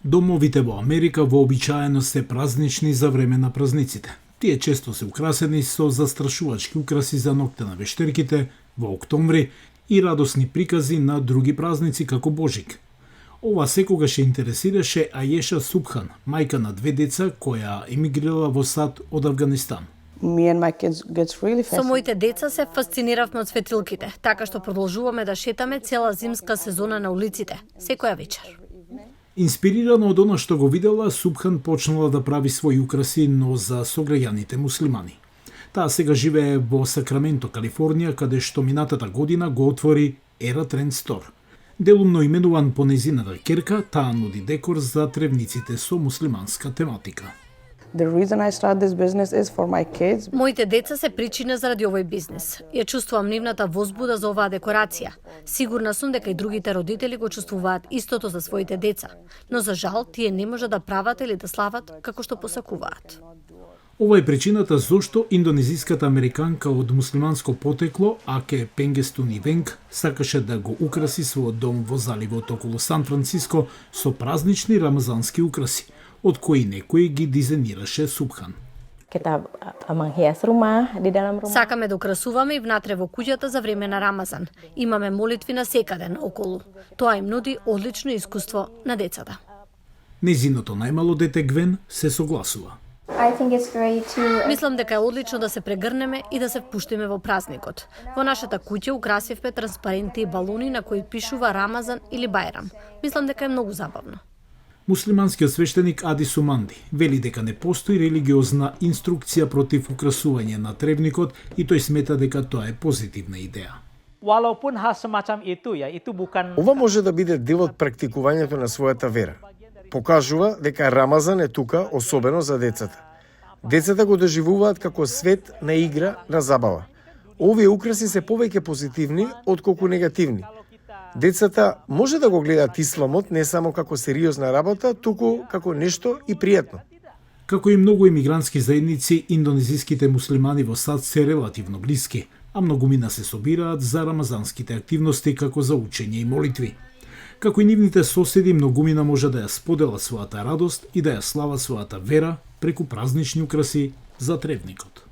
Домовите во Америка вообичаено се празнични за време на празниците. Тие често се украсени со застрашувачки украси за ноќта на вештерките во октомври и радосни прикази на други празници како Божик. Ова секогаш ја интересираше Ајеша Субхан, мајка на две деца која емигрирала во САД од Авганистан. Со моите деца се фасциниравме од светилките, така што продолжуваме да шетаме цела зимска сезона на улиците, секоја вечер. Инспирирана од она што го видела, Субхан почнала да прави своји украси, но за сограѓаните муслимани. Таа сега живее во Сакраменто, Калифорнија, каде што минатата година го отвори Era Trend Store. Делумно именуван по нејзината ќерка, таа нуди декор за тревниците со муслиманска тематика. Моите деца се причина заради овој бизнис. Ја чувствувам нивната возбуда за оваа декорација. Сигурна сум дека и другите родители го чувствуваат истото за своите деца, но за жал тие не може да прават или да слават како што посакуваат. Ова е причината зошто индонезиската американка од муслиманско потекло, Аке Пенгестуни Венг, сакаше да го украси својот дом во заливот околу Сан Франциско со празнични рамазански украси, од кои некој ги дизајнираше Субхан. Сакаме да украсуваме и внатре во куќата за време на Рамазан. Имаме молитви на секаден околу. Тоа им нуди одлично искуство на децата. Нејзиното најмало дете Гвен се согласува. Мислам дека е одлично да се прегрнеме и да се впуштиме во празникот. Во нашата куќа украсивме транспаренти и балони на кои пишува Рамазан или Бајрам. Мислам дека е многу забавно. Муслиманскиот свештеник Ади Суманди вели дека не постои религиозна инструкција против украсување на тревникот и тој смета дека тоа е позитивна идеја. Ова може да биде дел од практикувањето на својата вера. Покажува дека Рамазан е тука особено за децата. Децата го доживуваат како свет на игра, на забава. Овие украси се повеќе позитивни отколку негативни. Децата може да го гледаат исламот не само како сериозна работа, туку како нешто и пријатно. Како и многу емигрантски заедници, индонезиските муслимани во САД се релативно блиски, а многумина се собираат за рамазанските активности како за учење и молитви. Како и нивните соседи, многумина може да ја споделат својата радост и да ја слават својата вера преку празнични украси за тревникот.